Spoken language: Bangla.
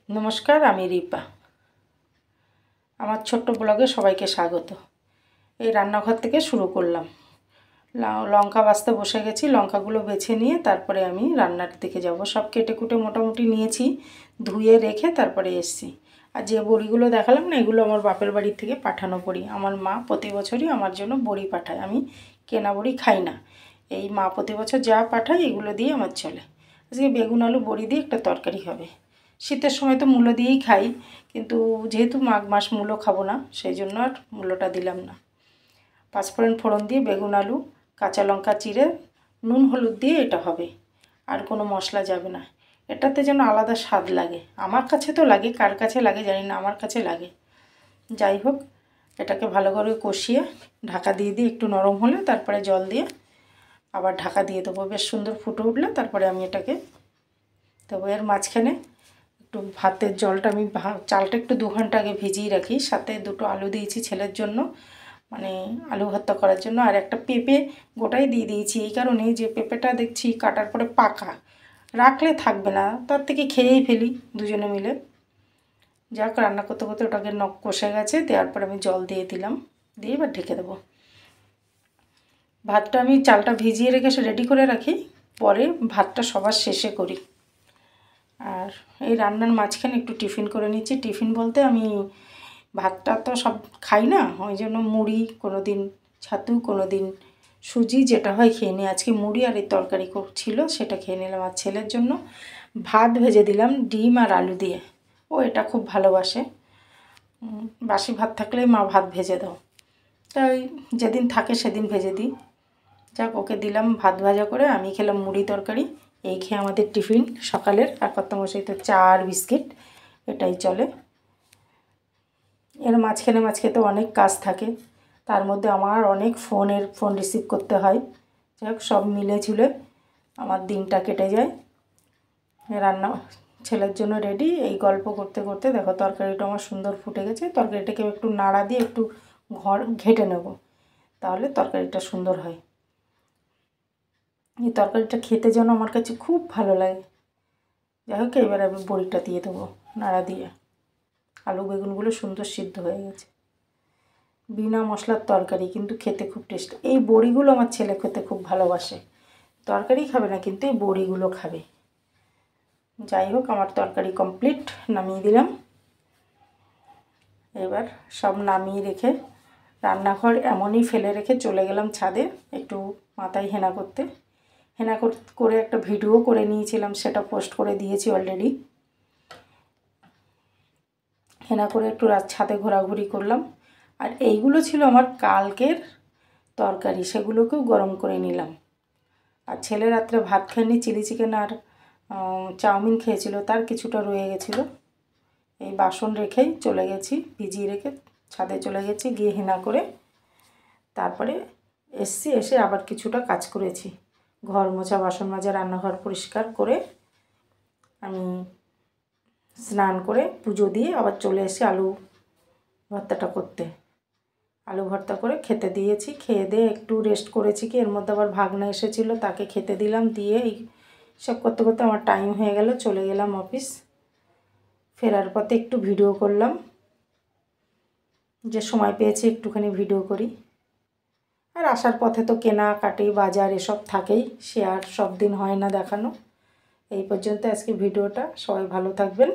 নমস্কার, আমি রিপা। আমার ছোট্ট ব্লগে সবাইকে স্বাগত। এই রান্নাঘর থেকে শুরু করলাম। লঙ্কা বাছতে বসে গেছি। লঙ্কাগুলো বেছে নিয়ে তারপরে আমি রান্নার দিকে যাব। সব কেটে কুটে মোটামুটি নিয়েছি, ধুয়ে রেখে তারপরে এসছি। আর যে বড়িগুলো দেখালাম না, এগুলো আমার বাপের বাড়ি থেকে পাঠানো বড়ি। আমার মা প্রতি বছরই আমার জন্য বড়ি পাঠায়। আমি কেনা বড়ি খাই না। এই মা প্রতি বছর যা পাঠায় এগুলো দিয়ে আমার চলে। আজকে বেগুন আলু বড়ি দিয়ে একটা তরকারি হবে। শীতের সময় তো মূলো দিয়েই খাই, কিন্তু যেহেতু মাঘ মাস মূলো খাবো না, সেই জন্য আর মূলোটা দিলাম না। পাঁচফোড়ন ফোড়ন দিয়ে বেগুন আলু, কাঁচা লঙ্কা চিড়ে, নুন হলুদ দিয়ে এটা হবে। আর কোনো মশলা যাবে না। এটাতে যেন আলাদা স্বাদ লাগে। আমার কাছে তো লাগে, কার কাছে লাগে জানি না, আমার কাছে লাগে। যাই হোক, এটাকে ভালো করে কষিয়ে ঢাকা দিয়ে দিই। একটু নরম হলে তারপরে জল দিয়ে আবার ঢাকা দিয়ে দেবো। বেশ সুন্দর ফুটে উঠলে তারপরে আমি এটাকে দেবো। এর মাঝখানে একটু ভাতের জলটা আমি চালটা একটু 2 ঘন্টা আগে ভিজিয়ে রাখি। সাথে দুটো আলু দিয়েছি ছেলের জন্য, মানে আলু ভর্তা করার জন্য। আর একটা পেঁপে গোটাই দিয়ে দিয়েছি এই কারণে যে পেঁপেটা দেখছি কাটার পরে পাকা, রাখলে থাকবে না, তার থেকে খেয়েই ফেলি দুজনে মিলে। যাক, রান্না করতে করতে ওটাকে কষে গেছে। দেওয়ার পর আমি জল দিয়ে দিলাম, দিয়ে এবার ঢেকে দেবো। ভাতটা আমি চালটা ভিজিয়ে রেখে রেডি করে রাখি, পরে ভাতটা সবার শেষে করি। আর এই রান্নার মাঝখানে একটু টিফিন করে নিচ্ছি। টিফিন বলতে আমি ভাতটা তো সব খাই না, ওই জন্য মুড়ি, কোনো দিন ছাতু, কোনো দিন সুজি, যেটা হয় খেয়ে নিই। আজকে মুড়ি আর এই তরকারি ছিল, সেটা খেয়ে নিলাম। আর ছেলের জন্য ভাত ভেজে দিলাম ডিম আর আলু দিয়ে। ও এটা খুব ভালোবাসে। বাসি ভাত থাকলে মা ভাত ভেজে দাও, তাই যেদিন থাকে সেদিন ভেজে দিই। যাক, ওকে দিলাম ভাত ভাজা করে, আমি খেলাম মুড়ি তরকারি। এই খেয়ে আমাদের টিফিন সকালের। আর কর্তামশাই তো চা আর বিস্কিট, এটাই চলে। এর মাঝখানে তো অনেক কাজ থাকে, তার মধ্যে আমার অনেক ফোন রিসিভ করতে হয়। যাক, সব মিলে ঝুলে আমার দিনটা কেটে যায়। রান্না ছেলের জন্য রেডি। এই গল্প করতে করতে দেখো তরকারিটা আমার সুন্দর ফুটে গেছে। তরকারিটাকে একটু নাড়া দিয়ে একটু ঘেটে নেব, তাহলে তরকারিটা সুন্দর হয়। এই তরকারিটা খেতে যেন আমার কাছে খুব ভালো লাগে। যাই হোক, এবার আমি বড়িটা দিয়ে দেবো নাড়া দিয়ে। আলু বেগুনগুলো সুন্দর সিদ্ধ হয়ে গেছে। বিনা মশলার তরকারি, কিন্তু খেতে খুব টেস্ট। এই বড়িগুলো আমার ছেলে খেতে খুব ভালোবাসে। তরকারি খাবে না, কিন্তু এই বড়িগুলো খাবে। যাই হোক, আমার তরকারি কমপ্লিট, নামিয়ে দিলাম। এবার সব নামিয়ে রেখে রান্নাঘর এমনই ফেলে রেখে চলে গেলাম ছাদে একটু মাথায় হেনা করতে। হেনা করে একটা ভিডিও করে নিয়েছিলাম, সেটা পোস্ট করে দিয়েছি অলরেডি। হেনা করে একটু ছাদে ঘোরাঘুরি করলাম। আর এইগুলো ছিল আমার কালকের তরকারি, সেগুলোকেও গরম করে নিলাম। আর ছেলে রাত্রে ভাত খায়নি, চিলি চিকেন আর চাউমিন খেয়েছিল, তার কিছুটা রয়ে গেছিলো। এই বাসন রেখেই চলে গেছি, ভিজিয়ে রেখে ছাদে চলে গেছি, গিয়ে হেনা করে তারপরে এসে আবার কিছুটা কাজ করেছি। ঘর মোছা, বাসন মাজা, রান্নাঘর পরিষ্কার করে আমি স্নান করে পুজো দিয়ে আবার চলে এসে আলু ভর্তাটা করতে। আলু ভর্তা করে খেতে দিয়েছি। খেয়ে দিয়ে একটু রেস্ট করেছি। কি এর মধ্যে আবার ভাগনা এসেছিলো, তাকে খেতে দিলাম। দিয়ে এই সব করতে করতে আমার টাইম হয়ে গেল, চলে গেলাম অফিস। ফেরার পথে একটু ভিডিও করলাম, যে সময় পেয়েছি একটুখানি ভিডিও করি। আর আসার পথে তো কেনাকাটি, বাজার এসব থাকেই, সে আর সব দিন হয় না দেখানো। এই পর্যন্ত আজকে ভিডিওটা। সবাই ভালো থাকবেন।